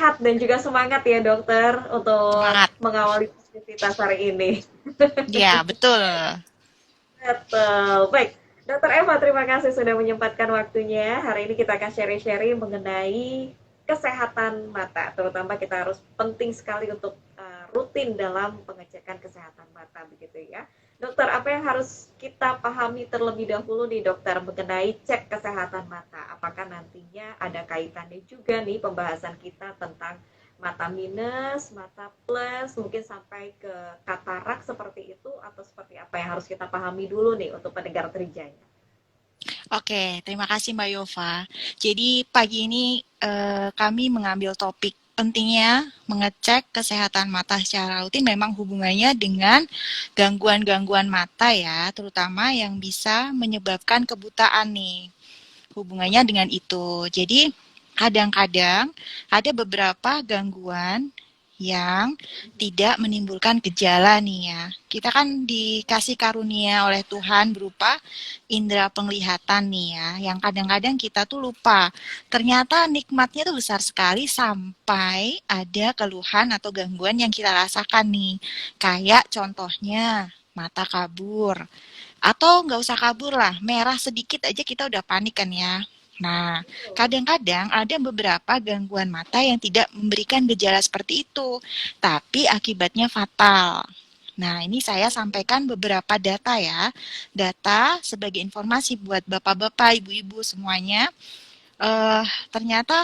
sehat dan juga semangat ya dokter untuk Semangat. mengawali aktivitas hari ini. Ya, betul. Betul. Baik, Dokter Eva, terima kasih sudah menyempatkan waktunya. Hari ini kita akan sharing-sharing mengenai kesehatan mata. Terutama kita harus penting sekali untuk rutin dalam pengecekan kesehatan mata, begitu ya. Dokter, apa yang harus kita pahami terlebih dahulu nih dokter mengenai cek kesehatan mata? Apakah nantinya ada kaitannya juga nih pembahasan kita tentang mata minus, mata plus, mungkin sampai ke katarak seperti itu atau seperti apa yang harus kita pahami dulu nih untuk pendengar Trijaya. Oke, terima kasih Mbak Yova. Jadi pagi ini kami mengambil topik pentingnya mengecek kesehatan mata secara rutin memang hubungannya dengan gangguan-gangguan mata ya, terutama yang bisa menyebabkan kebutaan nih. Hubungannya dengan itu. Jadi kadang-kadang ada beberapa gangguan yang tidak menimbulkan gejala nih ya. Kita kan dikasih karunia oleh Tuhan berupa indera penglihatan nih ya, yang kadang-kadang kita tuh lupa. Ternyata nikmatnya tuh besar sekali sampai ada keluhan atau gangguan yang kita rasakan nih. Kayak contohnya mata kabur, atau nggak usah kabur lah, merah sedikit aja kita udah panik kan ya. Nah, kadang-kadang ada beberapa gangguan mata yang tidak memberikan gejala seperti itu, tapi akibatnya fatal. Nah, ini saya sampaikan beberapa data ya. Data sebagai informasi buat bapak-bapak, ibu-ibu semuanya. Eh, Ternyata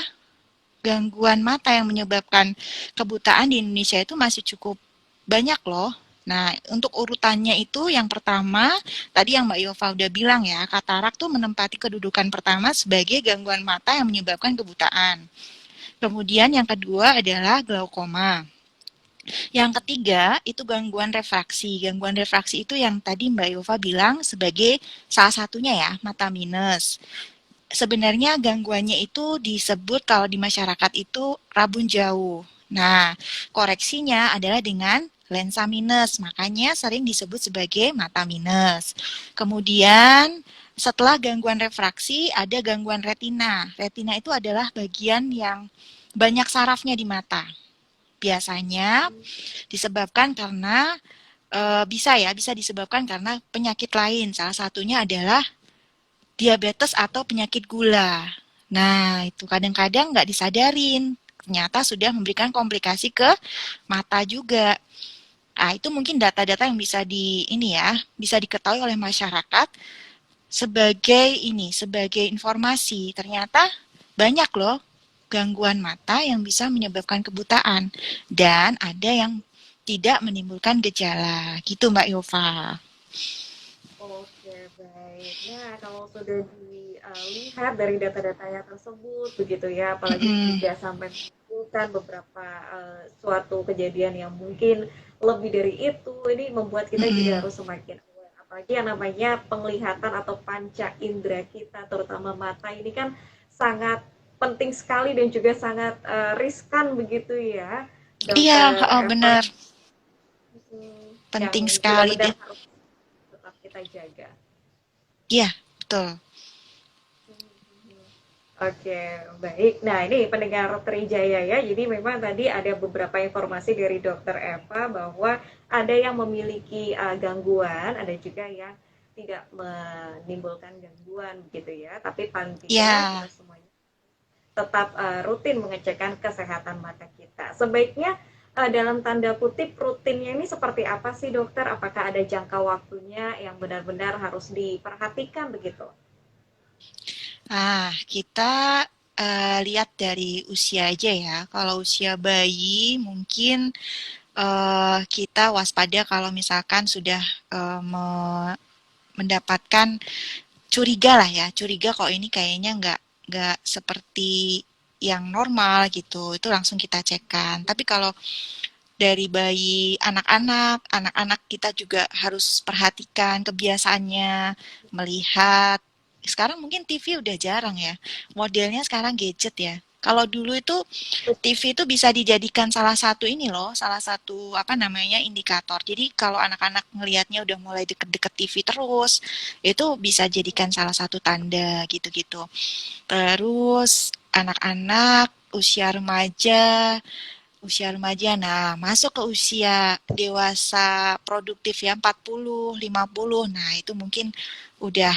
gangguan mata yang menyebabkan kebutaan di Indonesia itu masih cukup banyak loh. Nah, untuk urutannya itu yang pertama, tadi yang Mbak Yova udah bilang ya, katarak tuh menempati kedudukan pertama sebagai gangguan mata yang menyebabkan kebutaan. Kemudian yang kedua adalah glaukoma. Yang ketiga itu gangguan refraksi. Gangguan refraksi itu yang tadi Mbak Yova bilang sebagai salah satunya ya, mata minus. Sebenarnya gangguannya itu disebut kalau di masyarakat itu rabun jauh. Nah, koreksinya adalah dengan lensa minus, makanya sering disebut sebagai mata minus. Kemudian, setelah gangguan refraksi, ada gangguan retina. Retina itu adalah bagian yang banyak sarafnya di mata. Biasanya disebabkan karena bisa disebabkan karena penyakit lain. Salah satunya adalah diabetes atau penyakit gula. Nah, itu kadang-kadang nggak disadarin. Ternyata sudah memberikan komplikasi ke mata juga. Nah, itu mungkin data-data yang bisa bisa diketahui oleh masyarakat sebagai informasi. Ternyata banyak loh gangguan mata yang bisa menyebabkan kebutaan dan ada yang tidak menimbulkan gejala. Gitu Mbak Yova. Oke, baik. Nah, kalau sudah dilihat dari data-datanya tersebut, begitu ya, apalagi Mm-mm. juga sampai menimbulkan beberapa suatu kejadian yang mungkin lebih dari itu, ini membuat kita juga Mm-mm. harus semakin aware. Apalagi yang namanya penglihatan atau panca indera kita, terutama mata ini kan sangat penting sekali dan juga sangat riskan begitu ya, Iya, Dokter oh, Eva, benar. yang Penting sekali benar-benar deh. harus tetap kita jaga. Iya, betul. Oke, baik. Nah, ini pendengar Trijaya ya. Jadi memang tadi ada beberapa informasi dari Dokter Eva bahwa ada yang memiliki gangguan, ada juga yang tidak menimbulkan gangguan begitu ya. Tapi paling tidak Ya, kita semuanya tetap rutin mengecekkan kesehatan mata kita. Sebaiknya dalam tanda kutip rutinnya ini seperti apa sih dokter? Apakah ada jangka waktunya yang benar-benar harus diperhatikan begitu? kita lihat dari usia aja ya. Kalau usia bayi mungkin kita waspada kalau misalkan sudah mendapatkan curiga lah ya, curiga kok ini kayaknya nggak seperti yang normal gitu, itu langsung kita cekkan. Tapi kalau dari bayi anak-anak kita juga harus perhatikan kebiasaannya, melihat. Sekarang mungkin TV udah jarang ya, modelnya sekarang gadget ya. Kalau dulu itu TV itu bisa dijadikan salah satu apa namanya indikator. Jadi kalau anak-anak ngelihatnya udah mulai deket-deket TV terus, itu bisa jadikan salah satu tanda gitu-gitu. Terus anak-anak usia remaja, nah masuk ke usia dewasa produktif ya 40, 50. Nah, itu mungkin udah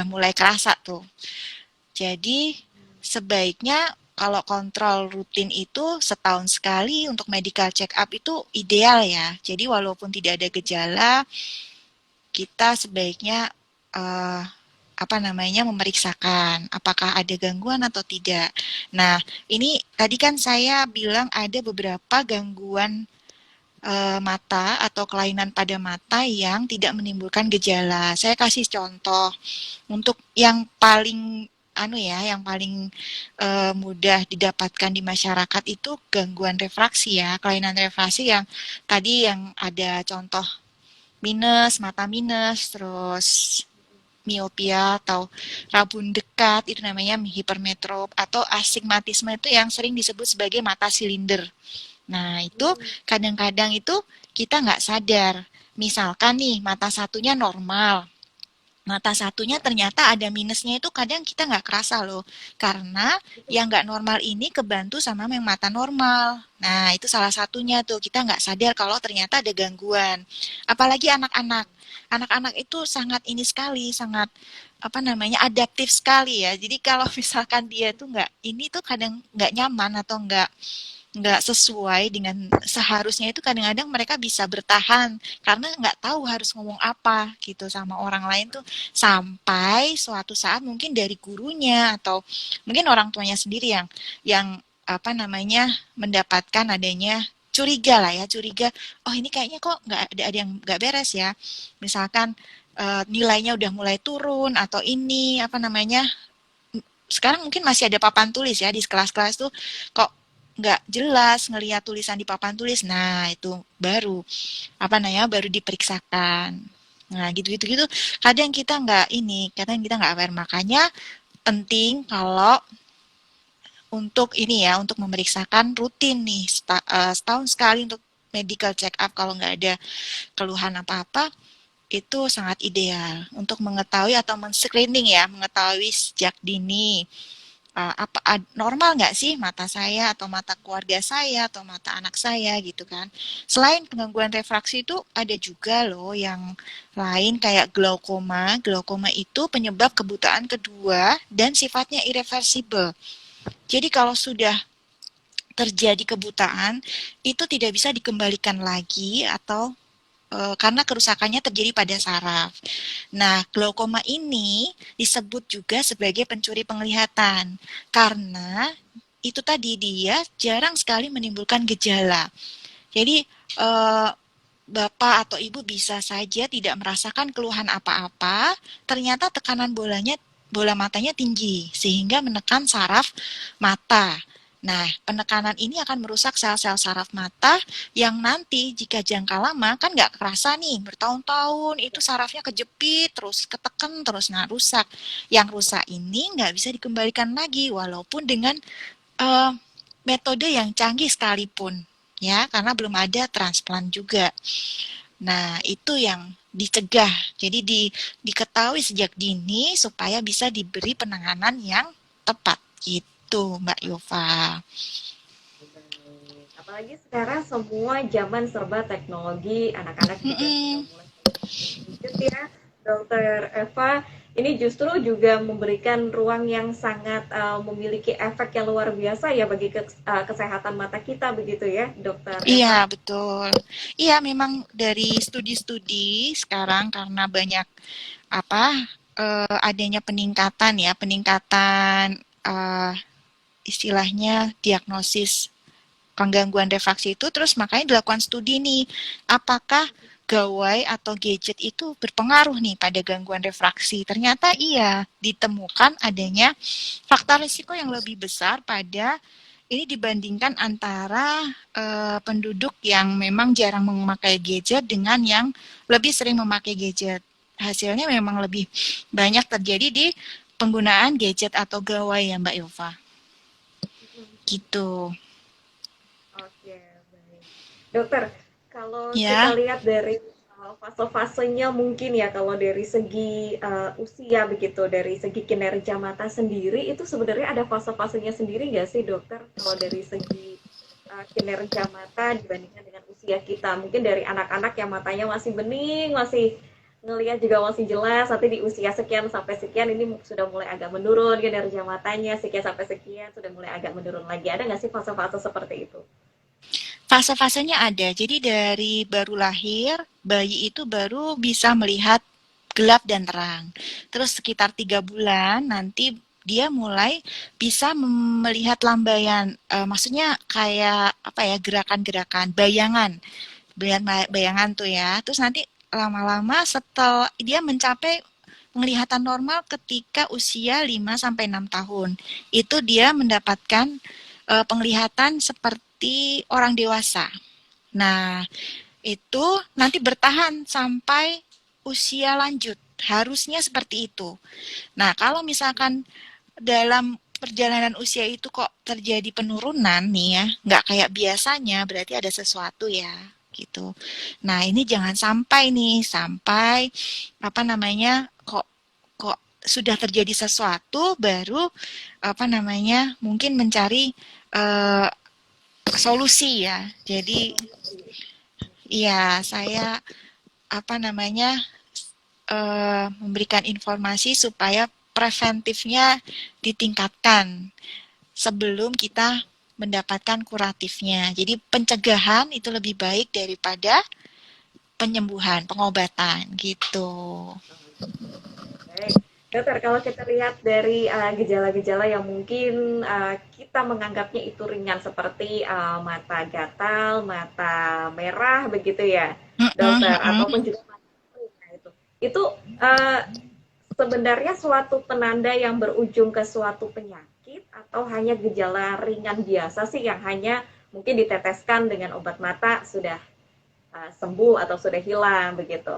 mulai kerasa tuh. Jadi sebaiknya kalau kontrol rutin itu setahun sekali untuk medical check up itu ideal ya. Jadi walaupun tidak ada gejala, kita sebaiknya eh, apa namanya memeriksakan apakah ada gangguan atau tidak. Nah, ini tadi kan saya bilang ada beberapa gangguan mata atau kelainan pada mata yang tidak menimbulkan gejala. Saya kasih contoh untuk yang paling yang paling mudah didapatkan di masyarakat itu gangguan refraksi ya, kelainan refraksi yang tadi yang ada contoh mata minus, terus miopia atau rabun dekat itu namanya hipermetrop atau astigmatisme itu yang sering disebut sebagai mata silinder. Nah, itu kadang-kadang itu kita nggak sadar. Misalkan nih, mata satunya normal, mata satunya ternyata ada minusnya itu kadang kita nggak kerasa loh. Karena yang nggak normal ini kebantu sama yang mata normal. Nah, itu salah satunya tuh. Kita nggak sadar kalau ternyata ada gangguan. Apalagi anak-anak. Anak-anak itu sangat ini sekali, sangat apa namanya adaptif sekali ya. Jadi kalau misalkan dia tuh nggak ini tuh kadang nggak nyaman atau nggak sesuai dengan seharusnya itu kadang-kadang mereka bisa bertahan karena nggak tahu harus ngomong apa gitu sama orang lain tuh sampai suatu saat mungkin dari gurunya atau mungkin orang tuanya sendiri yang apa namanya mendapatkan adanya curiga lah ya curiga oh ini kayaknya kok nggak ada yang nggak beres ya misalkan nilainya udah mulai turun atau ini apa namanya sekarang mungkin masih ada papan tulis ya di kelas-kelas tuh kok nggak jelas ngelihat tulisan di papan tulis. Nah, itu baru apa namanya baru diperiksakan. Nah, gitu-gitu gitu. Kadang kita nggak aware. Makanya penting kalau untuk ini ya, untuk memeriksakan rutin nih setahun sekali untuk medical check up kalau nggak ada keluhan apa-apa itu sangat ideal untuk mengetahui atau men-screening ya, mengetahui sejak dini normal nggak sih mata saya atau mata keluarga saya atau mata anak saya gitu kan. Selain gangguan refraksi itu ada juga loh yang lain kayak glaukoma. Glaukoma itu penyebab kebutaan kedua dan sifatnya irreversible. Jadi kalau sudah terjadi kebutaan itu tidak bisa dikembalikan lagi atau karena kerusakannya terjadi pada saraf. Nah, glaukoma ini disebut juga sebagai pencuri penglihatan karena itu tadi dia jarang sekali menimbulkan gejala. Jadi Bapak atau Ibu bisa saja tidak merasakan keluhan apa-apa, ternyata tekanan bola matanya tinggi sehingga menekan saraf mata. Nah, penekanan ini akan merusak sel-sel saraf mata yang nanti jika jangka lama kan nggak kerasa nih bertahun-tahun itu sarafnya kejepit terus ketekan terus nah rusak. Yang rusak ini nggak bisa dikembalikan lagi walaupun dengan eh, metode yang canggih sekalipun ya karena belum ada transplant juga. Nah, itu yang dicegah. Jadi diketahui sejak dini supaya bisa diberi penanganan yang tepat gitu, Mbak Yova. Baik. Apalagi sekarang semua zaman serba teknologi, anak-anak juga sudah Mm-mm. mulai gadget ya, Dokter Eva. Ini justru juga memberikan ruang yang sangat memiliki efek yang luar biasa ya bagi kesehatan mata kita begitu ya, Dokter Iya, Eva. betul. Iya, memang dari studi-studi sekarang karena banyak apa adanya peningkatan eh, istilahnya diagnosis gangguan refraksi itu terus makanya dilakukan studi nih apakah gawai atau gadget itu berpengaruh nih pada gangguan refraksi. Ternyata iya, ditemukan adanya faktor risiko yang lebih besar pada ini dibandingkan antara penduduk yang memang jarang memakai gadget dengan yang lebih sering memakai gadget. Hasilnya memang lebih banyak terjadi di penggunaan gadget atau gawai ya Mbak Yova. Gitu. Oke, baik. Dokter, kalau kita Ya. lihat dari fase-fasenya mungkin ya kalau dari segi usia begitu, dari segi kinerja mata sendiri itu sebenarnya ada fase-fasenya sendiri nggak sih dokter? Kalau dari segi kinerja mata dibandingkan dengan usia kita, mungkin dari anak-anak yang matanya masih bening, masih ngelihat juga masih jelas, nanti di usia sekian sampai sekian ini sudah mulai agak menurun kinerja matanya, sekian sampai sekian sudah mulai agak menurun lagi. Ada nggak sih fase-fase seperti itu? Fase-fasenya ada. Jadi dari baru lahir, bayi itu baru bisa melihat gelap dan terang. Terus sekitar 3 bulan nanti dia mulai bisa melihat lambaian, maksudnya kayak apa ya, gerakan-gerakan, bayangan, bayangan tuh ya. Terus nanti lama-lama setelah dia mencapai penglihatan normal ketika usia 5 sampai 6 tahun. Itu dia mendapatkan penglihatan seperti orang dewasa. Nah, itu nanti bertahan sampai usia lanjut. Harusnya seperti itu. Nah, kalau misalkan dalam perjalanan usia itu kok terjadi penurunan nih ya, nggak kayak biasanya, berarti ada sesuatu ya, gitu. Nah, ini jangan sampai nih, sampai apa namanya, kok kok sudah terjadi sesuatu, baru apa namanya, mungkin mencari eh, solusi ya. Jadi, iya, saya apa namanya memberikan informasi supaya preventifnya ditingkatkan sebelum kita mendapatkan kuratifnya. Jadi pencegahan itu lebih baik daripada penyembuhan, pengobatan gitu. Baik. Dokter, kalau kita lihat dari gejala-gejala yang mungkin kita menganggapnya itu ringan seperti mata gatal, mata merah begitu ya, Mm-mm, dokter, mm-mm. ataupun juga mata kering, nah itu uh, sebenarnya suatu penanda yang berujung ke suatu penyakit atau hanya gejala ringan biasa sih yang hanya mungkin diteteskan dengan obat mata sudah sembuh atau sudah hilang begitu.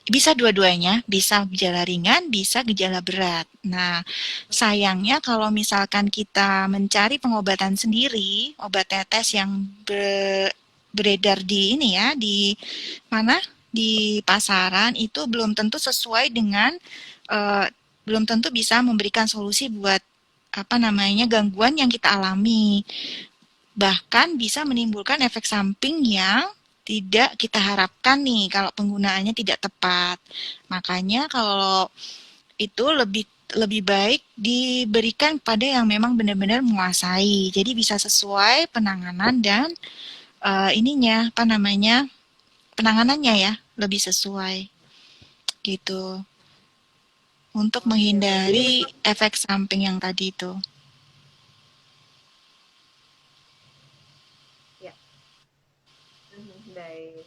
Bisa dua-duanya, bisa gejala ringan, bisa gejala berat. Nah, sayangnya kalau misalkan kita mencari pengobatan sendiri, obat tetes yang beredar di ini ya, di mana? Di pasaran itu belum tentu sesuai dengan eh, belum tentu bisa memberikan solusi buat apa namanya gangguan yang kita alami. Bahkan bisa menimbulkan efek samping yang tidak kita harapkan nih kalau penggunaannya tidak tepat. Makanya kalau itu lebih lebih baik diberikan pada yang memang benar-benar menguasai. Jadi bisa sesuai penanganan dan ininya apa namanya penanganannya ya lebih sesuai gitu untuk Oke, baik. Jadi menghindari memang efek samping yang tadi itu. ya. Baik.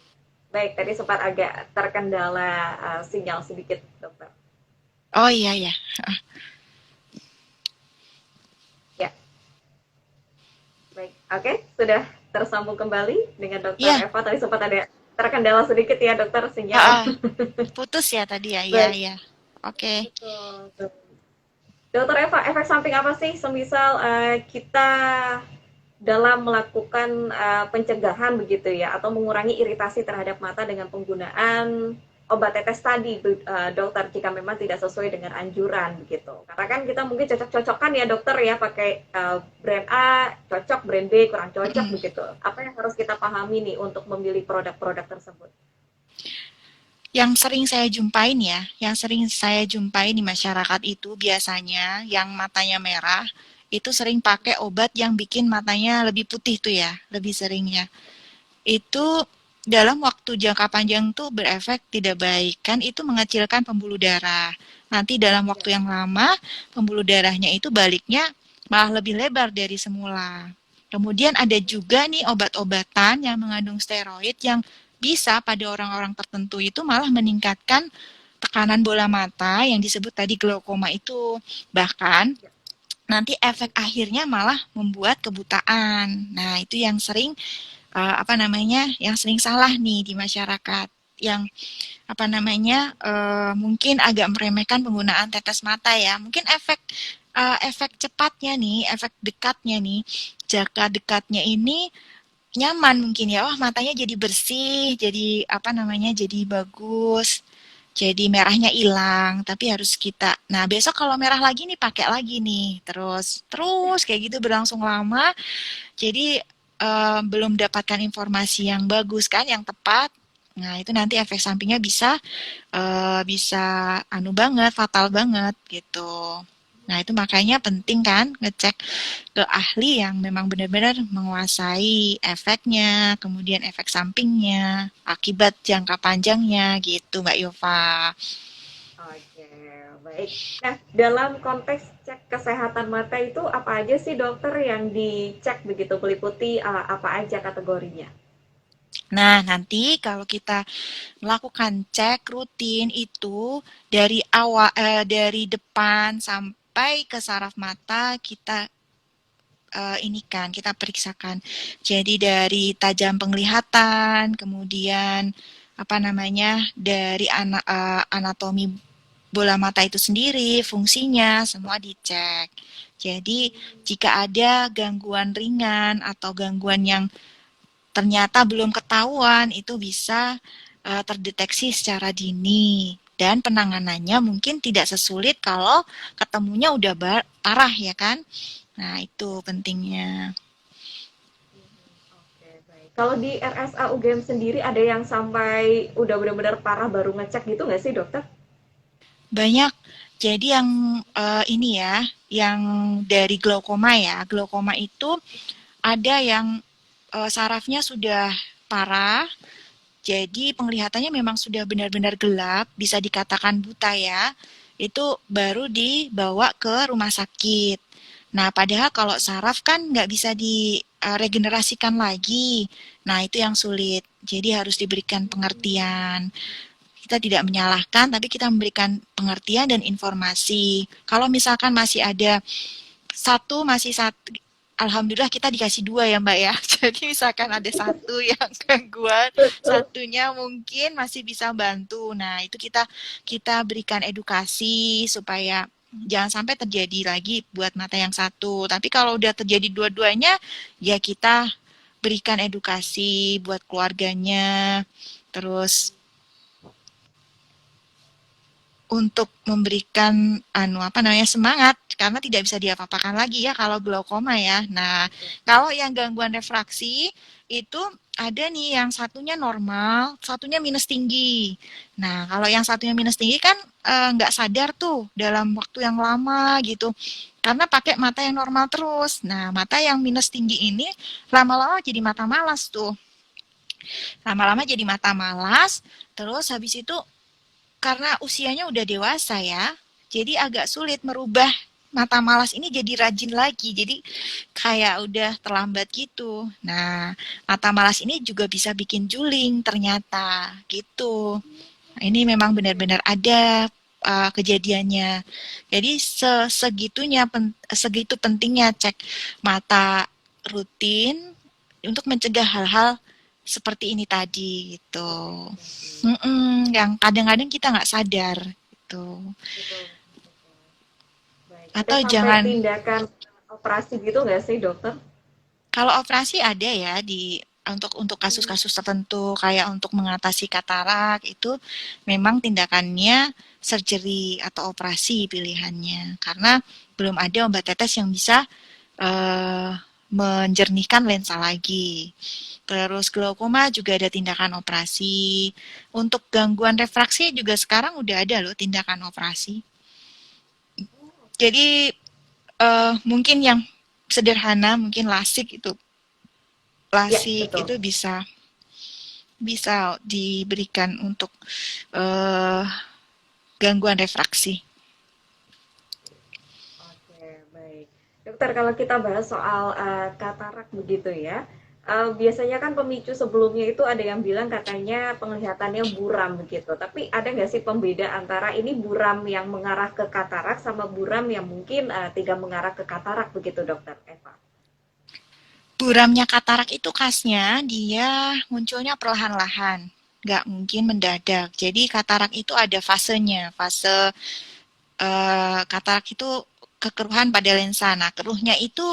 Baik, tadi sempat agak terkendala sinyal sedikit, dokter. Oh iya ya. Ya, baik. Oke, sudah tersambung kembali dengan dokter Iya, Eva. Tadi sempat ada terkendala sedikit ya, dokter, sinyal. ah, putus ya tadi ya. Iya, Baik, iya. Oke. betul. Dokter Eva, efek samping apa sih semisal kita dalam melakukan pencegahan begitu ya, atau mengurangi iritasi terhadap mata dengan penggunaan obat tetes tadi, dokter, jika memang tidak sesuai dengan anjuran begitu. Karena kan kita mungkin cocok-cocokan ya dokter ya, pakai brand A cocok, brand B kurang cocok Mm. begitu. Apa yang harus kita pahami nih untuk memilih produk-produk tersebut? Yang sering saya jumpain ya, yang sering saya jumpai di masyarakat itu biasanya yang matanya merah itu sering pakai obat yang bikin matanya lebih putih tuh ya, lebih seringnya. Itu dalam waktu jangka panjang tuh berefek tidak baik, kan itu mengecilkan pembuluh darah. Nanti dalam Ya, waktu yang lama, pembuluh darahnya itu baliknya malah lebih lebar dari semula. Kemudian ada juga nih obat-obatan yang mengandung steroid yang bisa pada orang-orang tertentu itu malah meningkatkan tekanan bola mata yang disebut tadi glaukoma itu. Bahkan ya. nanti efek akhirnya malah membuat kebutaan. Nah, itu yang sering apa namanya yang sering salah nih di masyarakat yang apa namanya mungkin agak meremehkan penggunaan tetes mata ya mungkin efek cepatnya nih efek dekatnya nih jangka dekatnya ini nyaman mungkin ya, wah matanya jadi bersih, jadi apa namanya, jadi bagus, jadi merahnya hilang, tapi harus kita, nah besok kalau merah lagi nih pakai lagi nih, terus terus kayak gitu berlangsung lama, jadi belum dapatkan informasi yang bagus kan, yang tepat. Nah itu nanti efek sampingnya bisa anu banget, fatal banget gitu. Nah, itu makanya penting kan ngecek ke ahli yang memang benar-benar menguasai efeknya, kemudian efek sampingnya, akibat jangka panjangnya gitu, Mbak Yova. Oke, baik. Nah, dalam konteks cek kesehatan mata itu apa aja sih dokter yang dicek begitu meliputi apa aja kategorinya? Nah, nanti kalau kita melakukan cek rutin itu dari depan sampai ke saraf mata kita ini kan kita periksakan. Jadi dari tajam penglihatan, kemudian apa namanya dari anatomi bola mata itu sendiri, fungsinya semua dicek. Jadi jika ada gangguan ringan atau gangguan yang ternyata belum ketahuan, itu bisa terdeteksi secara dini. Dan penanganannya mungkin tidak sesulit kalau ketemunya udah parah ya kan. Nah, itu pentingnya. Oke, baik. Kalau di RSA UGM sendiri ada yang sampai udah benar-benar parah baru ngecek gitu nggak sih dokter? Banyak. Jadi yang ini ya, yang dari glaukoma ya. Glaukoma itu ada yang sarafnya sudah parah, jadi penglihatannya memang sudah benar-benar gelap, bisa dikatakan buta ya. Itu baru dibawa ke rumah sakit. Nah, padahal kalau saraf kan nggak bisa diregenerasikan lagi. Nah, itu yang sulit. Jadi harus diberikan pengertian. Kita tidak menyalahkan, tapi kita memberikan pengertian dan informasi. Kalau misalkan masih ada masih satu, alhamdulillah kita dikasih dua ya Mbak ya. Jadi misalkan ada satu yang gangguan, Betul. satunya mungkin masih bisa bantu. Nah itu kita kita berikan edukasi supaya jangan sampai terjadi lagi buat mata yang satu. Tapi kalau udah terjadi dua-duanya, ya kita berikan edukasi buat keluarganya. Terus untuk memberikan apa namanya semangat karena tidak bisa diapa-apakan lagi ya kalau glaukoma ya. Nah, kalau yang gangguan refraksi itu ada nih yang satunya normal, satunya minus tinggi. Nah, kalau yang satunya minus tinggi kan nggak sadar tuh dalam waktu yang lama gitu. Karena pakai mata yang normal terus. Nah, mata yang minus tinggi ini lama-lama jadi mata malas tuh. Lama-lama jadi mata malas, terus habis itu karena usianya udah dewasa ya, jadi agak sulit merubah mata malas ini jadi rajin lagi. Jadi kayak udah terlambat gitu. Nah, mata malas ini juga bisa bikin juling ternyata gitu. Nah, ini memang benar-benar ada kejadiannya. Jadi segitu pentingnya cek mata rutin untuk mencegah hal-hal seperti ini tadi gitu. Seperti ini tadi. Yang kadang-kadang kita nggak sadar gitu. Betul, betul. Baik. Ada Atau sampai jangan, tindakan operasi gitu nggak sih dokter? kalau operasi ada ya untuk kasus-kasus tertentu kayak untuk mengatasi katarak itu memang tindakannya surgery atau operasi pilihannya karena belum ada obat tetes yang bisa eh, menjernihkan lensa lagi. Terus glaukoma juga ada tindakan operasi. Untuk gangguan refraksi juga sekarang udah ada loh tindakan operasi. Oh, oke. Jadi mungkin yang sederhana mungkin lasik itu. Ya, Lasik betul. itu bisa bisa diberikan untuk eh, gangguan refraksi. Oke, baik. Dokter, kalau kita bahas soal katarak begitu ya, biasanya kan pemicu sebelumnya itu ada yang bilang katanya penglihatannya buram begitu. Tapi ada nggak sih pembeda antara ini buram yang mengarah ke katarak sama buram yang mungkin tidak mengarah ke katarak begitu, Dokter Eva? Buramnya katarak itu khasnya dia munculnya perlahan-lahan, nggak mungkin mendadak. Jadi katarak itu ada fasenya, fase katarak itu kekeruhan pada lensa. Nah, keruhnya itu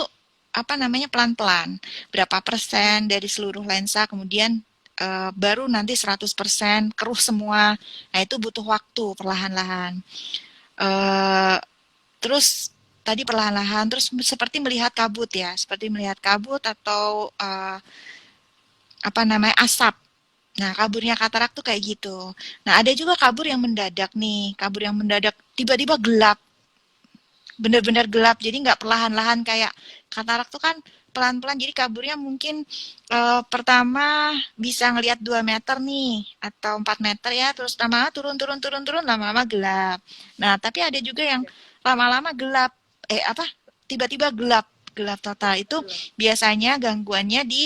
apa namanya pelan-pelan. Berapa persen dari seluruh lensa kemudian baru nanti 100% keruh semua. Nah, itu butuh waktu perlahan-lahan. Eh, terus tadi perlahan-lahan terus seperti melihat kabut ya, seperti melihat kabut atau apa namanya asap. Nah, kaburnya katarak tuh kayak gitu. Nah, ada juga kabur yang mendadak nih, kabur yang mendadak tiba-tiba gelap, benar-benar gelap. Jadi nggak perlahan-lahan kayak katarak tuh kan pelan-pelan. Jadi kaburnya mungkin pertama bisa ngelihat 2 meter nih atau 4 meter ya, terus lama-lama turun lama-lama gelap. Nah, tapi ada juga yang lama-lama gelap apa tiba-tiba gelap, gelap total. Itu Gelap. biasanya gangguannya di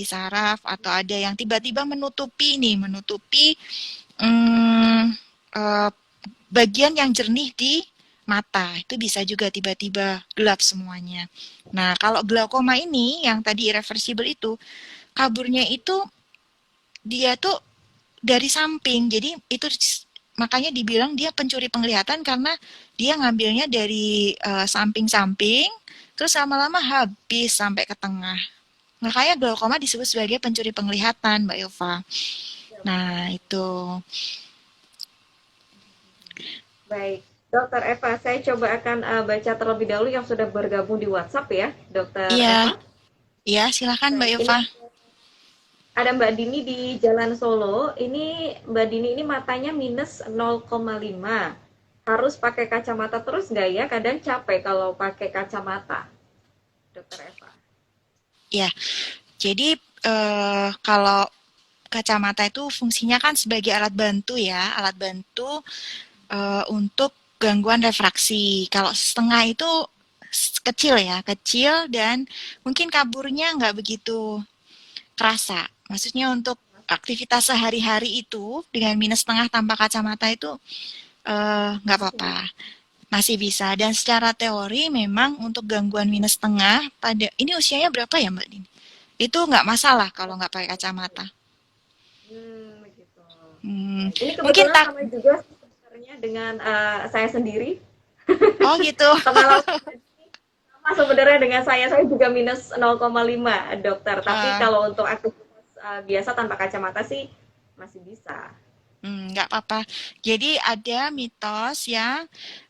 saraf atau ada yang tiba-tiba menutupi nih, menutupi hmm, eh, bagian yang jernih di mata itu bisa juga tiba-tiba gelap semuanya. Nah, kalau glaukoma ini yang tadi irreversible itu, kaburnya itu dia tuh dari samping. Jadi itu makanya dibilang dia pencuri penglihatan karena dia ngambilnya dari samping-samping, terus lama-lama habis sampai ke tengah. Makanya glaukoma disebut sebagai pencuri penglihatan, Mbak Yova. Ya, Nah, itu. baik, Dokter Eva, saya coba akan baca terlebih dahulu yang sudah bergabung di WhatsApp ya, Dokter Iya, Eva. iya silakan Mbak Baik, ini Yova. ada Mbak Dini di Jalan Solo. Ini Mbak Dini ini matanya minus 0,5. Harus pakai kacamata terus nggak ya? Kadang capek kalau pakai kacamata, Dokter Eva. Ya, jadi kalau kacamata itu fungsinya kan sebagai alat bantu ya, alat bantu untuk gangguan refraksi. Kalau setengah itu kecil ya, kecil dan mungkin kaburnya nggak begitu terasa. Maksudnya untuk aktivitas sehari-hari itu dengan minus setengah tanpa kacamata itu nggak Masih bisa. apa-apa, masih bisa. Dan secara teori memang untuk gangguan minus setengah pada ini usianya berapa ya Mbak Dini? Itu nggak masalah kalau nggak pakai kacamata. Begitu. Hmm, Baik. Ini mungkin kebetulan tak. sama juga sebenarnya dengan saya sendiri. Oh gitu. Pengalaman sama sebenarnya dengan saya juga minus 0,5 dokter. Tapi Eh, kalau untuk aktivitas biasa tanpa kacamata sih masih bisa. nggak apa-apa. Jadi ada mitos yang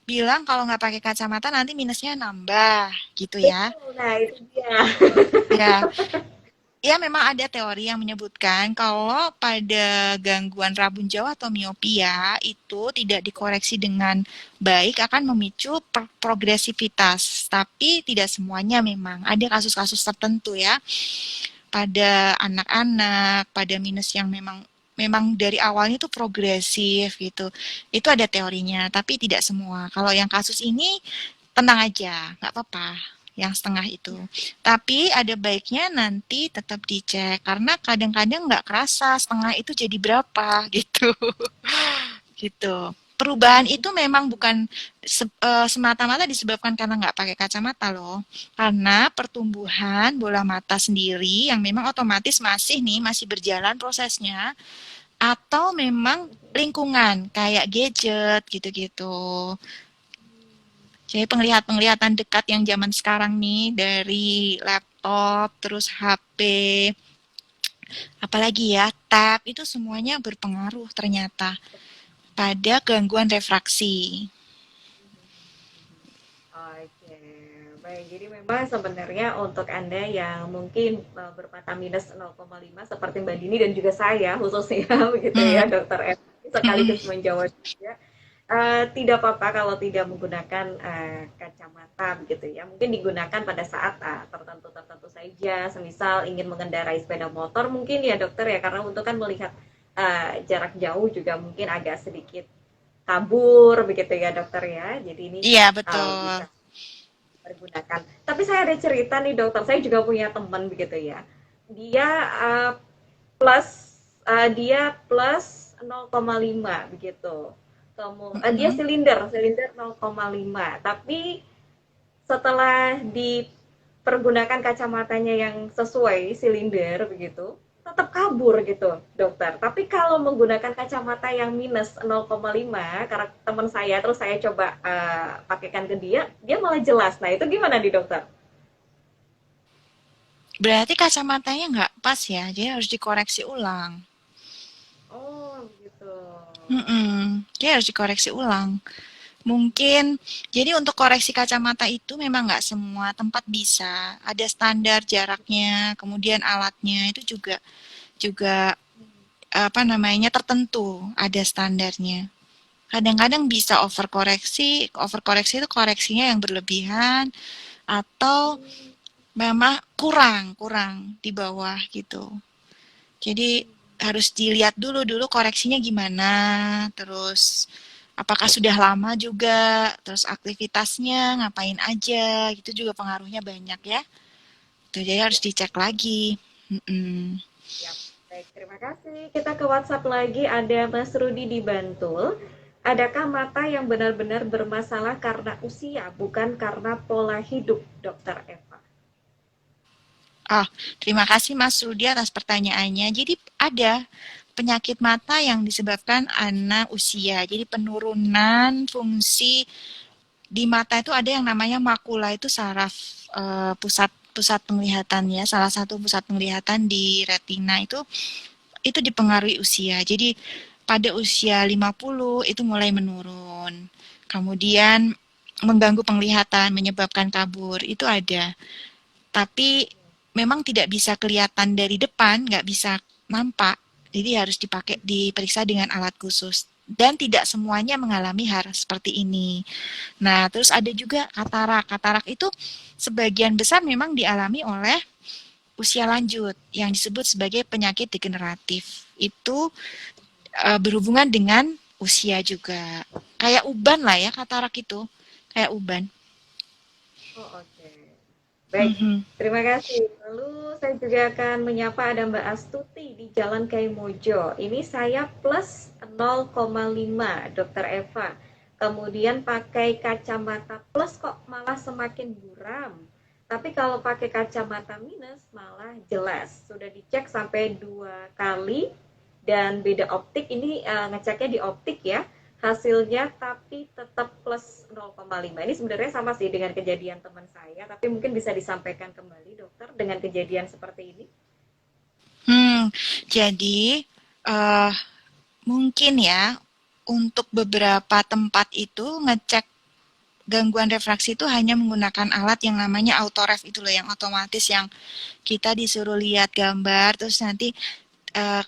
bilang kalau nggak pakai kacamata nanti minusnya nambah, gitu ya. Betul, nah itu dia. Ya, ya memang ada teori yang menyebutkan kalau pada gangguan rabun jauh atau miopia itu tidak dikoreksi dengan baik akan memicu progresivitas. Tapi tidak semuanya memang. Ada kasus-kasus tertentu ya. Pada anak-anak, pada minus yang memang memang dari awalnya tuh progresif gitu. Itu ada teorinya, tapi tidak semua. Kalau yang kasus ini tenang aja, nggak apa-apa yang setengah itu. Tapi ada baiknya nanti tetap dicek karena kadang-kadang nggak kerasa setengah itu jadi berapa gitu. Gitu. Perubahan itu memang bukan semata-mata disebabkan karena nggak pakai kacamata loh. Karena pertumbuhan bola mata sendiri yang memang otomatis masih berjalan prosesnya atau memang lingkungan kayak gadget gitu-gitu. Jadi penglihatan dekat yang zaman sekarang nih dari laptop, terus HP, apalagi ya tab itu semuanya berpengaruh ternyata pada gangguan refraksi. Oke, baik. Jadi memang sebenarnya untuk Anda yang mungkin bermata minus 0,5 seperti Mbak Dini dan juga saya khususnya begitu ya, Hmm, Dokter F sekaligus hmm, menjawab juga. Tidak apa-apa kalau tidak menggunakan kacamata begitu ya. Mungkin digunakan pada saat tertentu-tertentu saja, semisal ingin mengendarai sepeda motor mungkin ya dokter ya, karena untuk kan melihat jarak jauh juga mungkin agak sedikit kabur begitu ya dokter ya. Jadi ini iya betul. bisa pergunakan. Tapi saya ada cerita nih dokter, saya juga punya teman begitu ya. Dia uh, plus dia plus 0,5 begitu. Dia Hmm, silinder 0,5. Tapi setelah dipergunakan kacamatanya yang sesuai silinder begitu, tetap kabur gitu, dokter. Tapi kalau menggunakan kacamata yang minus 0,5, karena teman saya, terus saya coba pakaikan ke dia, dia malah jelas. Nah, itu gimana nih, dokter? Berarti kacamatanya nggak pas ya, jadi harus dikoreksi ulang. Oh, gitu. Dia harus dikoreksi ulang. Mungkin, jadi untuk koreksi kacamata itu memang nggak semua tempat bisa. Ada standar jaraknya, kemudian alatnya itu juga juga apa namanya tertentu, ada standarnya. Kadang-kadang bisa overkoreksi itu koreksinya yang berlebihan atau Hmm, memang kurang, kurang di bawah gitu. Jadi harus dilihat dulu koreksinya gimana, terus apakah sudah lama juga, terus aktivitasnya ngapain aja, gitu juga pengaruhnya banyak ya. Tuh, jadi harus ya, dicek lagi. Mm-mm. siap. Baik, terima kasih. Kita ke WhatsApp lagi, ada Mas Rudi di Bantul. Adakah mata yang benar-benar bermasalah karena usia, bukan karena pola hidup, Dokter Eva? Oh, terima kasih Mas Rudi atas pertanyaannya. Jadi ada penyakit mata yang disebabkan anak usia. Jadi penurunan fungsi di mata itu ada yang namanya makula itu saraf pusat pusat penglihatannya. Salah satu pusat penglihatan di retina itu dipengaruhi usia. Jadi pada usia 50 itu mulai menurun. Kemudian mengganggu penglihatan, menyebabkan kabur, itu ada. Tapi memang tidak bisa kelihatan dari depan, nggak bisa nampak. Jadi harus diperiksa dengan alat khusus. Dan tidak semuanya mengalami hal seperti ini. Nah, terus ada juga katarak. Katarak itu sebagian besar memang dialami oleh usia lanjut yang disebut sebagai penyakit degeneratif. Itu berhubungan dengan usia juga. Kayak uban lah ya katarak itu. Kayak uban. Oh, oke. Baik, Mhm. terima kasih. Lalu saya juga akan menyapa ada Mbak Astuti di Jalan Kaimojo. Ini saya plus 0,5, Dokter Eva. Kemudian pakai kacamata plus kok malah semakin buram. Tapi kalau pakai kacamata minus malah jelas. Sudah dicek sampai 2 kali dan beda optik. Ini ngeceknya di optik ya hasilnya tapi tetap plus 0,5. Ini sebenarnya sama sih dengan kejadian teman saya, tapi mungkin bisa disampaikan kembali dokter dengan kejadian seperti ini. Hmm, jadi eh mungkin ya untuk beberapa tempat itu ngecek gangguan refraksi itu hanya menggunakan alat yang namanya autoref itu loh yang otomatis yang kita disuruh lihat gambar terus nanti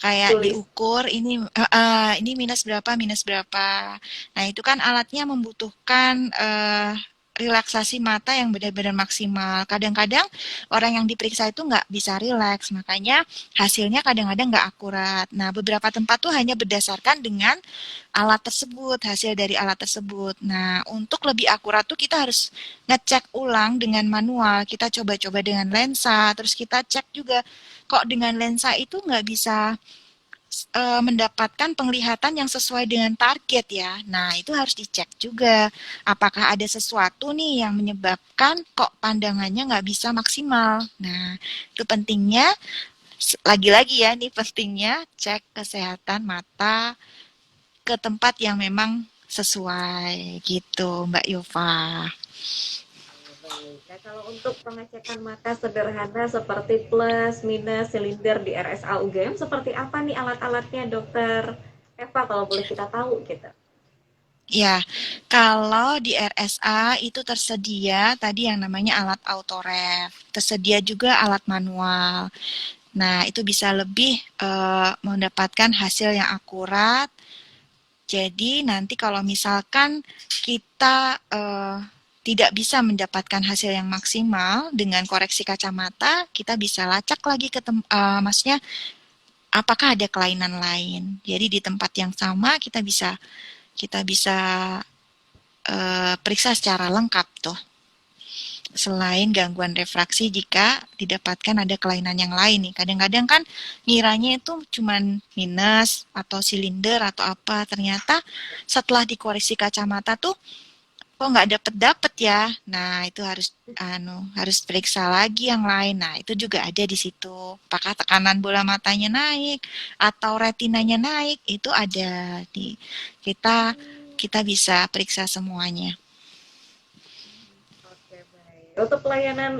kayak Tulis. diukur ini minus berapa. Nah, itu kan alatnya membutuhkan relaksasi mata yang benar-benar maksimal. Kadang-kadang orang yang diperiksa itu nggak bisa rileks, makanya hasilnya kadang-kadang nggak akurat. Nah, beberapa tempat tuh hanya berdasarkan dengan alat tersebut, hasil dari alat tersebut. Nah, untuk lebih akurat tuh kita harus ngecek ulang dengan manual. Kita coba-coba dengan lensa, terus kita cek juga kok dengan lensa itu nggak bisa mendapatkan penglihatan yang sesuai dengan target ya. Nah, itu harus dicek juga. Apakah ada sesuatu nih yang menyebabkan kok pandangannya nggak bisa maksimal. Nah, itu pentingnya, lagi-lagi ya, nih pentingnya cek kesehatan mata ke tempat yang memang sesuai gitu, Mbak Yova. Oh, baik. Nah, kalau untuk pengecekan mata sederhana seperti plus, minus, silinder di RSA UGM, seperti apa nih alat-alatnya dokter Eva kalau boleh kita tahu gitu? Ya, kalau di RSA itu tersedia tadi yang namanya alat autoref, tersedia juga alat manual. Nah, itu bisa lebih mendapatkan hasil yang akurat. Jadi nanti kalau misalkan kita tidak bisa mendapatkan hasil yang maksimal dengan koreksi kacamata, kita bisa lacak lagi maksudnya apakah ada kelainan lain. Jadi di tempat yang sama kita bisa periksa secara lengkap tuh. Selain gangguan refraksi jika didapatkan ada kelainan yang lain nih. Kadang-kadang kan ngiranya itu cuman minus atau silinder atau apa. Ternyata setelah dikoreksi kacamata tuh kok nggak dapet-dapet ya. Nah, itu harus periksa lagi yang lain. Nah, itu juga ada di situ. Apakah tekanan bola matanya naik atau retinanya naik, itu ada di kita Hmm, kita bisa periksa semuanya. oke, baik. Untuk pelayanan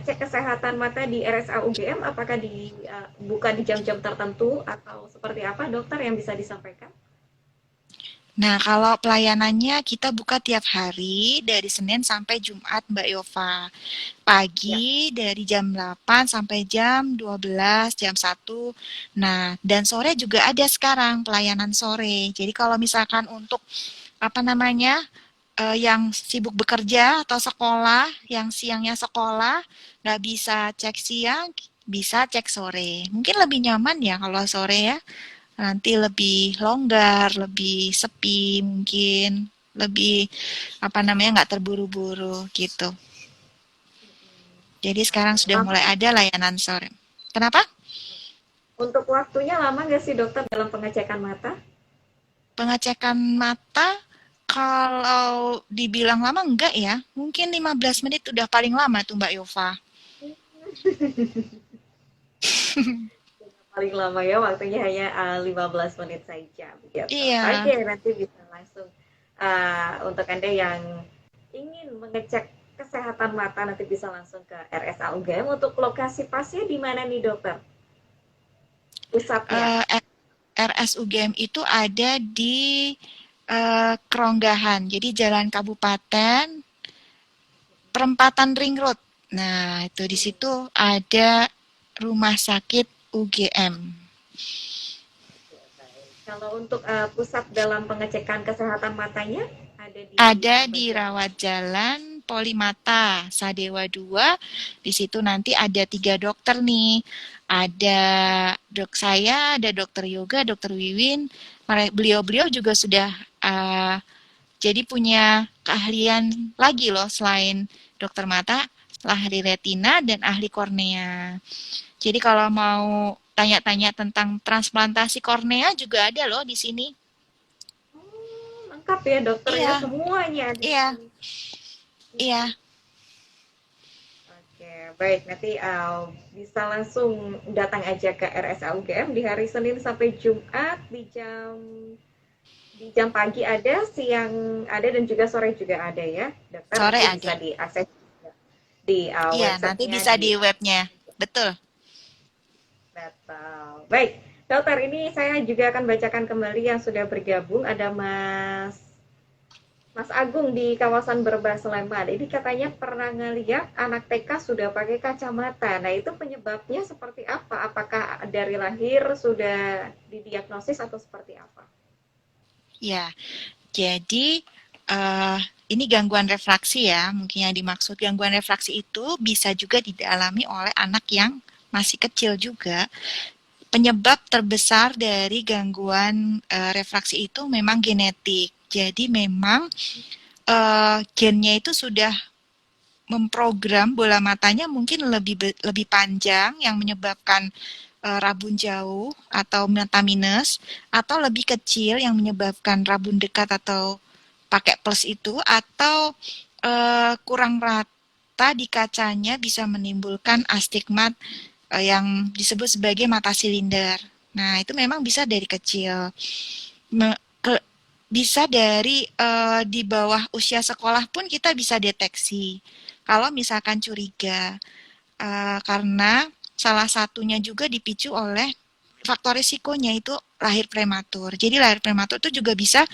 cek kesehatan mata di RSA UGM, apakah dibuka di jam-jam tertentu atau seperti apa, dokter yang bisa disampaikan? Nah, kalau pelayanannya kita buka tiap hari dari Senin sampai Jumat, Mbak Yova. Ya. Pagi dari jam 8 sampai jam 12, jam 1. Nah, dan sore juga ada sekarang pelayanan sore. Jadi kalau misalkan untuk apa namanya yang sibuk bekerja atau sekolah, yang siangnya sekolah, nggak bisa cek siang, bisa cek sore. Mungkin lebih nyaman ya kalau sore ya. Nanti lebih longgar, lebih sepi mungkin, lebih apa namanya nggak terburu-buru gitu. Jadi sekarang Oke, sudah lama mulai nggak? ada layanan sore. Kenapa? Untuk waktunya lama nggak sih dokter dalam pengecekan mata? Pengecekan mata kalau dibilang lama enggak ya. Mungkin 15 menit udah paling lama tuh Mbak Yova. Paling lama ya waktunya hanya 15 menit saja begitu. Iya. Oke, nanti bisa langsung untuk Anda yang ingin mengecek kesehatan mata nanti bisa langsung ke RSA UGM. Untuk lokasi pasnya di mana nih dokter? Pusatnya. eh, RSUGM itu ada di Keronggahan. Jadi Jalan Kabupaten, perempatan Ring Road. Nah, itu di Hmm. situ ada rumah sakit UGM. Oke, baik. Kalau untuk pusat dalam pengecekan kesehatan matanya ada di Ada di bagian mana? Rawat Jalan Polimata, Sadewa 2. Di situ nanti ada 3 dokter nih. Ada dok saya, ada dokter Yoga, dokter Wiwin. Beliau-beliau juga sudah uh, jadi punya keahlian lagi loh selain dokter mata, ahli retina dan ahli kornea. Jadi kalau mau tanya-tanya tentang transplantasi kornea juga ada loh di sini. Oh, lengkap ya dokter ya, Iya, semuanya ada di iya, sini. iya. Oke, baik. Nanti bisa langsung datang aja ke RSA UGM di hari Senin sampai Jumat di jam pagi ada, siang ada, dan juga sore juga ada ya, dokter. Sore Nanti bisa ada. diakses di Iya, nanti websitenya bisa di di webnya. Betul. Betul. Baik, dokter, ini saya juga akan bacakan kembali yang sudah bergabung. Ada Mas Agung di kawasan Berbah Sleman. Ini katanya pernah ngeliat anak TK sudah pakai kacamata. Nah, itu penyebabnya seperti apa? Apakah dari lahir sudah didiagnosis atau seperti apa? Ya, jadi eh ini gangguan refraksi ya. Mungkin yang dimaksud gangguan refraksi itu bisa juga dialami oleh anak yang masih kecil juga. Penyebab terbesar dari gangguan refraksi itu memang genetik. Jadi memang gennya itu sudah memprogram bola matanya mungkin lebih panjang yang menyebabkan rabun jauh atau mata minus, atau lebih kecil yang menyebabkan rabun dekat atau pakai plus itu, atau kurang rata di kacanya bisa menimbulkan astigmat yang disebut sebagai mata silinder. Nah, itu memang bisa dari kecil. Bisa dari di bawah usia sekolah pun kita bisa deteksi. Kalau misalkan curiga, karena salah satunya juga dipicu oleh faktor risikonya itu lahir prematur. Jadi lahir prematur itu juga bisa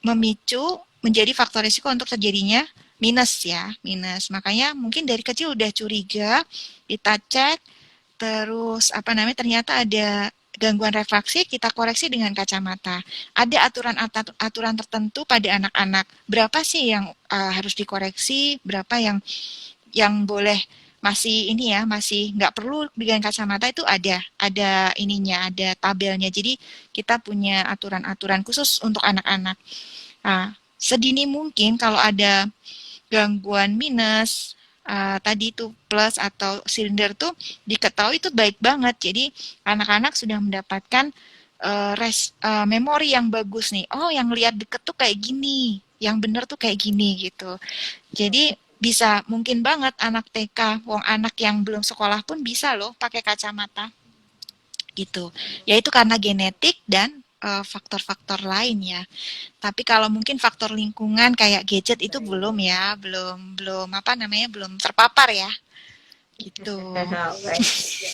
memicu menjadi faktor risiko untuk terjadinya minus ya, minus. Makanya mungkin dari kecil udah curiga, kita cek, terus apa namanya ternyata ada gangguan refraksi, kita koreksi dengan kacamata. Ada aturan tertentu pada anak-anak. Berapa sih yang harus dikoreksi, berapa yang boleh masih ini ya, masih nggak perlu dengan kacamata itu ada ininya, ada tabelnya. Jadi kita punya aturan-aturan khusus untuk anak-anak. Nah, sedini mungkin kalau ada gangguan minus, tadi itu plus atau silinder tuh diketahui itu baik banget. Jadi anak-anak sudah mendapatkan memori yang bagus nih. Oh, yang lihat deket tuh kayak gini, yang bener tuh kayak gini gitu. Jadi bisa mungkin banget anak TK, wong anak yang belum sekolah pun bisa loh pakai kacamata gitu. Yaitu karena genetik dan faktor-faktor lain ya. Tapi kalau mungkin faktor lingkungan kayak gadget itu belum Baik. ya, belum belum apa namanya, belum terpapar ya, gitu. Baik. Ya.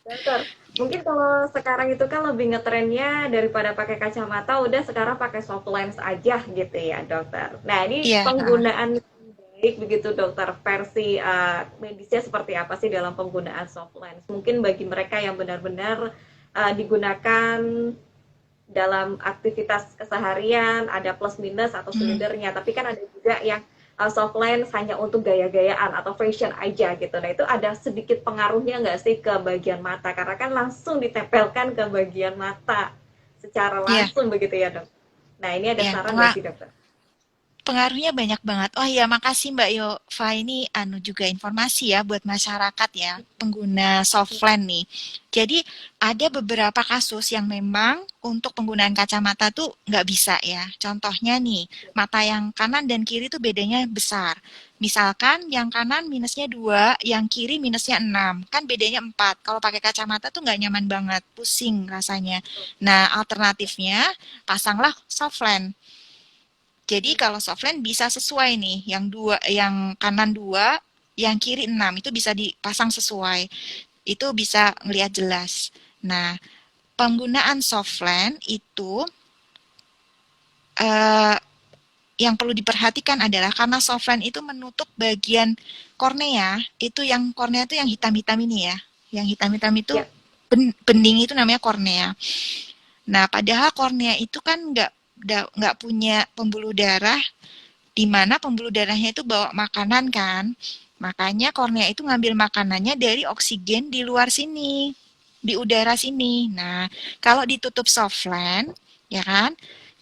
Dokter, mungkin kalau sekarang itu kan lebih ngetrennya daripada pakai kacamata, udah sekarang pakai soft lens aja gitu ya, dokter. Nah, ini Iya, heeh. penggunaan baik begitu, dokter. Versi medisnya seperti apa sih dalam penggunaan soft lens? Mungkin bagi mereka yang benar-benar digunakan dalam aktivitas keseharian, ada plus minus atau Hmm, silindernya, tapi kan ada juga yang soft lens hanya untuk gaya-gayaan atau fashion aja gitu. Nah, itu ada sedikit pengaruhnya nggak sih ke bagian mata? Karena kan langsung ditempelkan ke bagian mata secara iya, langsung begitu ya, dok. Nah, ini ada iya. saran nggak sih, dokter? Pengaruhnya banyak banget. Oh iya, makasih Mbak Yova. Ini juga informasi ya buat masyarakat ya, pengguna Softland nih. Jadi ada beberapa kasus yang memang untuk penggunaan kacamata tuh nggak bisa ya. Contohnya nih, mata yang kanan dan kiri tuh bedanya besar. Misalkan yang kanan minusnya 2, yang kiri minusnya 6. Kan bedanya 4. Kalau pakai kacamata tuh nggak nyaman banget, pusing rasanya. Nah, alternatifnya pasanglah softland. Jadi kalau softland bisa sesuai nih, yang dua, yang kanan 2, yang kiri 6 itu bisa dipasang sesuai. Itu bisa ngelihat jelas. Nah, penggunaan softland itu eh, yang perlu diperhatikan adalah karena softland itu menutup bagian kornea, itu yang kornea itu yang hitam-hitam ini ya. Yang hitam-hitam itu Ya, bening itu namanya kornea. Nah, padahal kornea itu kan nggak punya pembuluh darah, di mana pembuluh darahnya itu bawa makanan kan. Makanya kornea itu ngambil makanannya dari oksigen di luar sini, di udara sini. Nah, kalau ditutup softland, ya kan,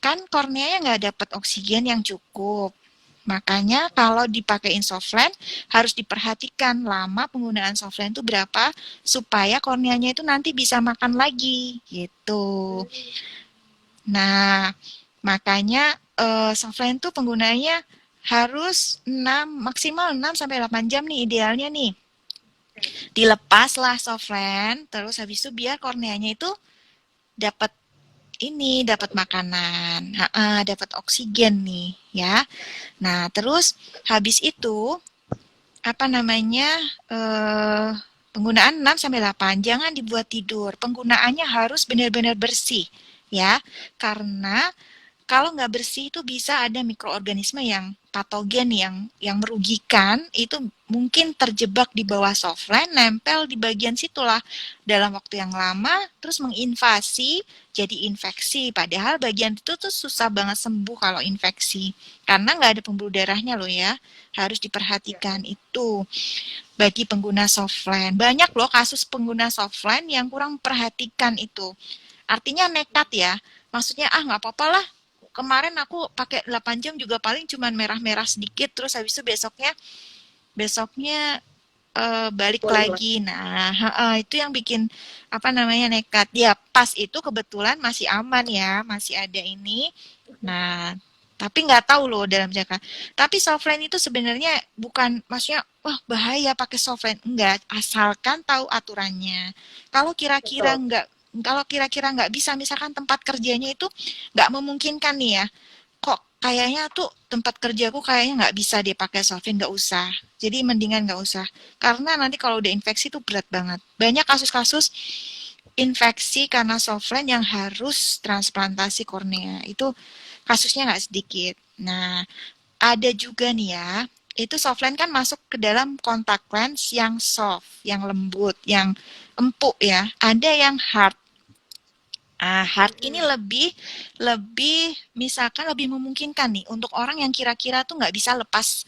kan korneanya nggak dapat oksigen yang cukup. Makanya kalau dipakein softland harus diperhatikan lama penggunaan softland itu berapa supaya korneanya itu nanti bisa makan lagi gitu. Nah, makanya softline tuh penggunanya harus 6 maksimal 6 sampai 8 jam nih idealnya nih. Dilepaslah softline, terus habis itu biar korneanya itu dapat dapat makanan, dapat oksigen nih ya. Nah, terus habis itu apa namanya penggunaan 6 sampai 8 jangan dibuat tidur. Penggunaannya harus benar-benar bersih ya. Karena kalau nggak bersih itu bisa ada mikroorganisme yang patogen yang merugikan itu mungkin terjebak di bawah softline nempel di bagian situlah dalam waktu yang lama terus menginvasi jadi infeksi padahal bagian itu tuh susah banget sembuh kalau infeksi karena nggak ada pembuluh darahnya loh ya harus ya, diperhatikan itu bagi pengguna softline banyak loh kasus pengguna softline yang kurang perhatikan itu artinya nekat ya maksudnya nggak apa-apa lah kemarin aku pakai 8 jam juga paling cuman merah-merah sedikit terus habis itu besoknya besoknya balik boleh lah. lagi. Nah, itu yang bikin apa namanya nekat. Ya, pas itu kebetulan masih aman ya, masih ada ini. Nah, tapi nggak tahu loh dalam jangka. Tapi softline itu sebenarnya bukan maksudnya wah bahaya pakai softline. Enggak, asalkan tahu aturannya. Kalau kira-kira Betul. nggak kalau kira-kira nggak bisa, misalkan tempat kerjanya itu nggak memungkinkan nih ya, kok kayaknya tuh tempat kerjaku kayaknya nggak bisa dia pakai solvent nggak usah jadi mendingan nggak usah karena nanti kalau udah infeksi tuh berat banget banyak kasus-kasus infeksi karena solvent yang harus transplantasi kornea itu kasusnya nggak sedikit nah ada juga nih ya itu softline kan masuk ke dalam kontak lens yang soft, yang lembut, yang empuk ya. Ada yang hard. Hard ini Mm-mm. lebih lebih misalkan lebih memungkinkan nih untuk orang yang kira-kira tuh nggak bisa lepas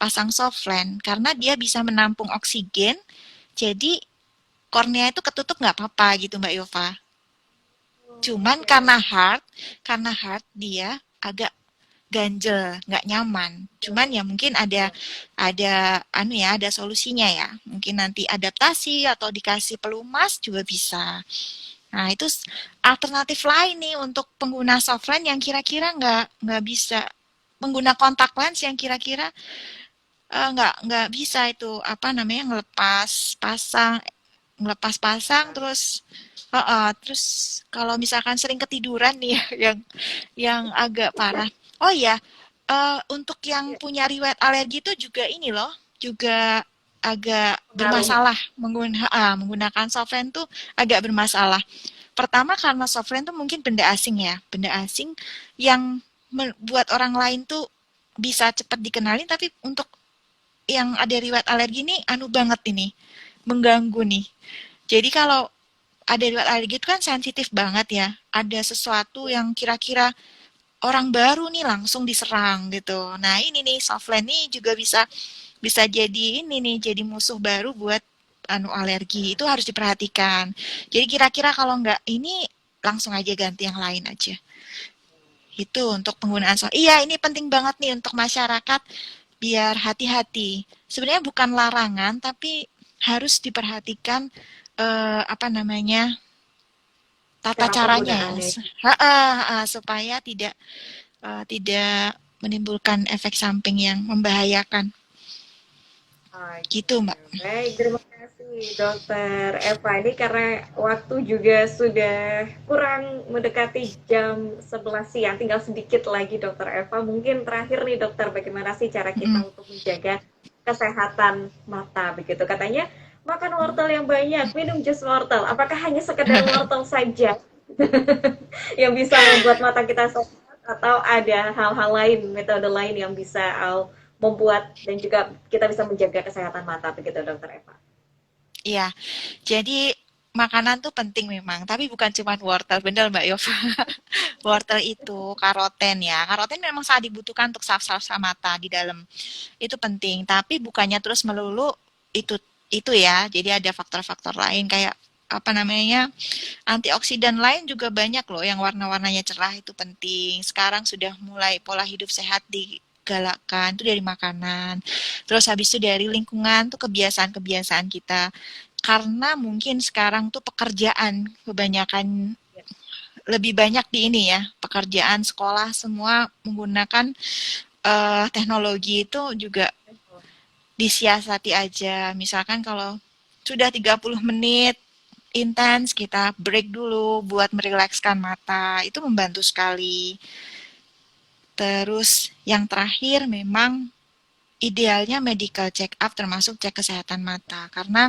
pasang softland karena dia bisa menampung oksigen. Jadi kornea itu ketutup nggak apa-apa gitu Mbak Yova. Cuman Oke. karena hard dia agak ganjel, nggak nyaman. Cuman ya mungkin Ya. ada anu ya, ada solusinya ya. Mungkin nanti adaptasi atau dikasih pelumas juga bisa. Nah, itu alternatif lain nih untuk pengguna softline yang kira-kira nggak bisa pengguna kontak lens yang kira-kira nggak bisa itu apa namanya ngelepas pasang ngelepas pasang terus terus kalau misalkan sering ketiduran nih ya, yang agak parah. Oh iya, untuk yang Ya, punya riwayat alergi itu juga ini loh, juga agak pengaruh. bermasalah menggunakan softline tuh agak bermasalah. Pertama karena softline tuh mungkin benda asing ya, benda asing yang buat orang lain tuh bisa cepat dikenalin, tapi untuk yang ada riwayat alergi ini anu banget ini, mengganggu nih. Jadi kalau ada riwayat alergi itu kan sensitif banget ya. Ada sesuatu yang kira-kira orang baru nih langsung diserang gitu. Nah ini nih softline nih juga bisa bisa jadi ini nih jadi musuh baru buat anu alergi. Itu harus diperhatikan. Jadi kira-kira kalau nggak ini langsung aja ganti yang lain aja. Itu untuk penggunaan iya ini penting banget nih untuk masyarakat biar hati-hati. Sebenarnya bukan larangan tapi harus diperhatikan apa namanya tata Cara caranya ya, penggunaannya. supaya tidak menimbulkan efek samping yang membahayakan. Oke, Gitu, Mbak. baik. Terima kasih, Dokter Eva. Ini karena waktu juga sudah kurang mendekati jam 11 siang, tinggal sedikit lagi, Dokter Eva. Mungkin terakhir nih, Dokter, bagaimana sih cara kita Mm. untuk menjaga kesehatan mata? Begitu katanya, makan wortel yang banyak, minum jus wortel. Apakah hanya sekedar wortel saja yang bisa membuat mata kita sehat atau ada hal-hal lain, metode lain yang bisa membuat dan juga kita bisa menjaga kesehatan mata begitu Dokter Eva. Iya, jadi makanan tuh penting memang, tapi bukan cuma wortel, bener Mbak Yova. Wortel itu karoten ya, karoten memang sangat dibutuhkan untuk saf-saf mata di dalam. Itu penting, tapi bukannya terus melulu itu itu ya. Jadi ada faktor-faktor lain kayak apa namanya antioksidan lain juga banyak loh yang warna-warnanya cerah itu penting. Sekarang sudah mulai pola hidup sehat digalakkan itu dari makanan. Terus habis itu dari lingkungan tuh kebiasaan-kebiasaan kita. Karena mungkin sekarang tuh pekerjaan kebanyakan lebih banyak di ini ya, pekerjaan sekolah semua menggunakan teknologi itu juga disiasati aja. Misalkan kalau sudah 30 menit intens, kita break dulu buat merilekskan mata. Itu membantu sekali. Terus yang terakhir memang idealnya medical check up termasuk cek kesehatan mata. Karena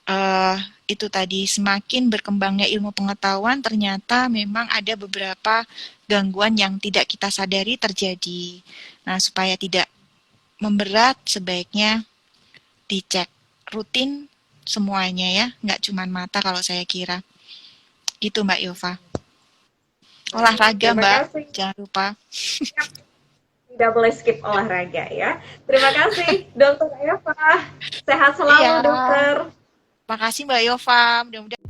eh, itu tadi semakin berkembangnya ilmu pengetahuan ternyata memang ada beberapa gangguan yang tidak kita sadari terjadi. Nah, supaya tidak memberat sebaiknya dicek rutin semuanya ya, nggak cuma mata kalau saya kira. Gitu Mbak Yova. Baik, Olahraga terima Mbak, kasih. jangan lupa. Tidak boleh skip olahraga ya. Terima kasih Dokter Eva. Sehat Iya, selalu Dokter. makasih Mbak Yova. Mudah-mudahan